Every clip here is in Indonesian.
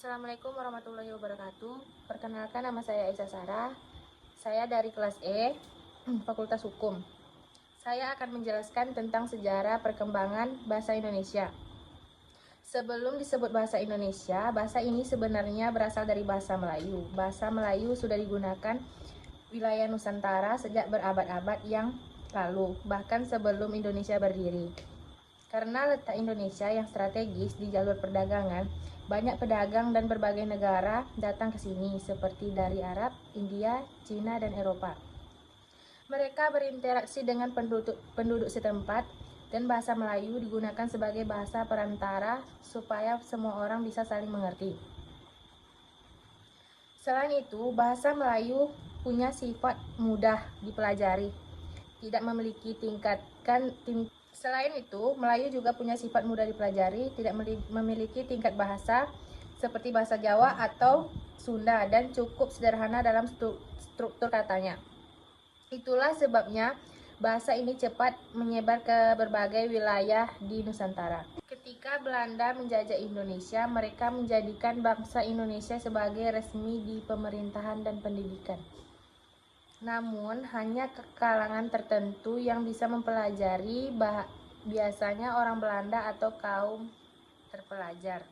Assalamualaikum warahmatullahi wabarakatuh. Perkenalkan, nama saya Aisyah Sarah. Saya dari kelas E, Fakultas Hukum. Saya akan menjelaskan tentang sejarah perkembangan bahasa Indonesia. Sebelum disebut bahasa Indonesia, bahasa ini sebenarnya berasal dari bahasa Melayu. Bahasa Melayu sudah digunakan wilayah Nusantara sejak berabad-abad yang lalu, bahkan sebelum Indonesia berdiri. Karena letak Indonesia yang strategis di jalur perdagangan, banyak pedagang dan berbagai negara datang ke sini, seperti dari Arab, India, Cina, dan Eropa. Mereka berinteraksi dengan penduduk setempat, dan bahasa Melayu digunakan sebagai bahasa perantara supaya semua orang bisa saling mengerti. Selain itu, bahasa Melayu punya sifat mudah dipelajari, tidak memiliki Selain itu, Melayu juga punya sifat mudah dipelajari, tidak memiliki tingkat bahasa seperti bahasa Jawa atau Sunda, dan cukup sederhana dalam struktur katanya. Itulah sebabnya bahasa ini cepat menyebar ke berbagai wilayah di Nusantara. Ketika Belanda menjajah Indonesia, mereka menjadikan bangsa Indonesia sebagai resmi di pemerintahan dan pendidikan. Namun, hanya ke kalangan tertentu yang bisa mempelajari, biasanya orang Belanda atau kaum terpelajar.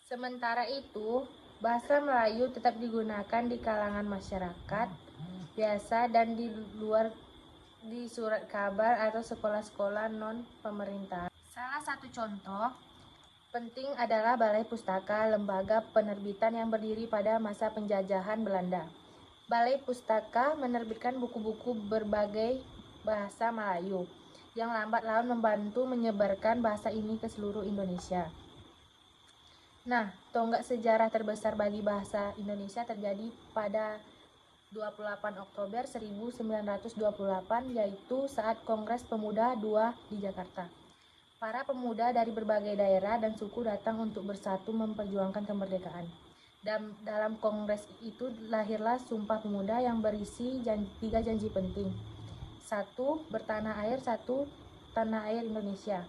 Sementara itu, bahasa Melayu tetap digunakan di kalangan masyarakat biasa dan di surat kabar atau sekolah-sekolah non-pemerintahan. Salah satu contoh penting adalah Balai Pustaka, lembaga penerbitan yang berdiri pada masa penjajahan Belanda. Balai Pustaka menerbitkan buku-buku berbagai bahasa Melayu yang lambat laun membantu menyebarkan bahasa ini ke seluruh Indonesia. Nah, tonggak sejarah terbesar bagi bahasa Indonesia terjadi pada 28 Oktober 1928, yaitu saat Kongres Pemuda II di Jakarta. Para pemuda dari berbagai daerah dan suku datang untuk bersatu memperjuangkan kemerdekaan. Dan dalam kongres itu lahirlah Sumpah Pemuda yang berisi 3 janji penting. 1. Bertanah air, 1. Tanah air Indonesia.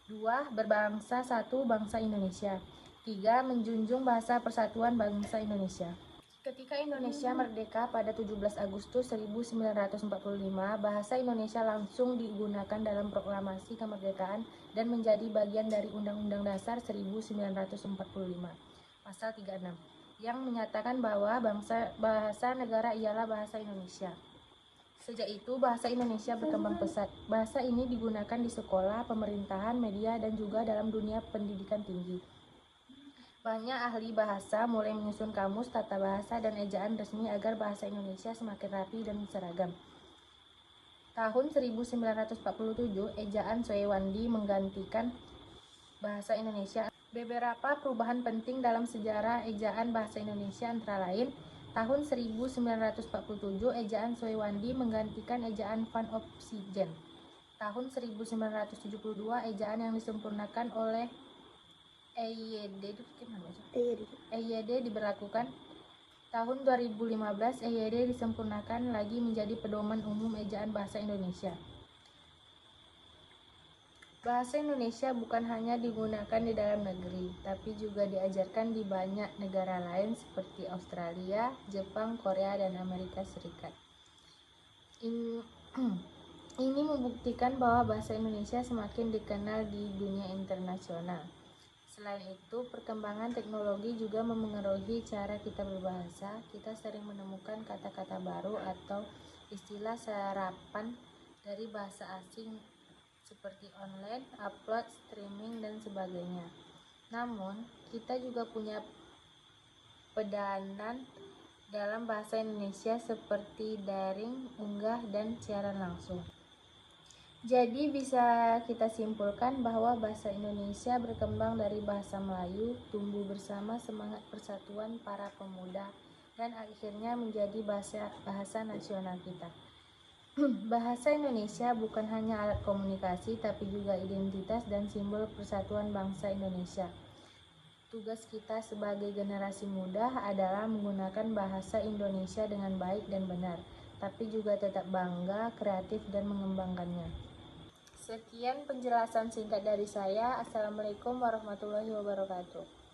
2. Berbangsa, 1. Bangsa Indonesia. 3. Menjunjung bahasa persatuan bangsa Indonesia. Ketika Indonesia merdeka pada 17 Agustus 1945, bahasa Indonesia langsung digunakan dalam proklamasi kemerdekaan dan menjadi bagian dari Undang-Undang Dasar 1945, pasal 36, yang menyatakan bahwa bahasa negara ialah bahasa Indonesia. Sejak itu, bahasa Indonesia berkembang pesat. Bahasa ini digunakan di sekolah, pemerintahan, media, dan juga dalam dunia pendidikan tinggi. Banyak ahli bahasa mulai menyusun kamus, tata bahasa, dan ejaan resmi agar bahasa Indonesia semakin rapi dan seragam. Tahun 1947, ejaan Soewandi menggantikan bahasa Indonesia. Beberapa perubahan penting dalam sejarah ejaan bahasa Indonesia antara lain: tahun 1947, ejaan Soewandi menggantikan ejaan Van Opsijen. Tahun 1972, ejaan yang disempurnakan oleh EYD diberlakukan. Tahun 2015, EYD disempurnakan lagi menjadi pedoman umum ejaan bahasa Indonesia. Bahasa Indonesia bukan hanya digunakan di dalam negeri, tapi juga diajarkan di banyak negara lain seperti Australia, Jepang, Korea, dan Amerika Serikat. Ini membuktikan bahwa bahasa Indonesia semakin dikenal di dunia internasional. Selain itu, perkembangan teknologi juga memengaruhi cara kita berbahasa. Kita sering menemukan kata-kata baru atau istilah serapan dari bahasa asing seperti online, upload, streaming, dan sebagainya. Namun, kita juga punya pedanan dalam bahasa Indonesia seperti daring, unggah, dan siaran langsung. Jadi bisa kita simpulkan bahwa bahasa Indonesia berkembang dari bahasa Melayu, tumbuh bersama semangat persatuan para pemuda, dan akhirnya menjadi bahasa nasional kita. Bahasa Indonesia bukan hanya alat komunikasi, tapi juga identitas dan simbol persatuan bangsa Indonesia. Tugas kita sebagai generasi muda adalah menggunakan bahasa Indonesia dengan baik dan benar, tapi juga tetap bangga, kreatif, dan mengembangkannya. Sekian penjelasan singkat dari saya. Assalamualaikum warahmatullahi wabarakatuh.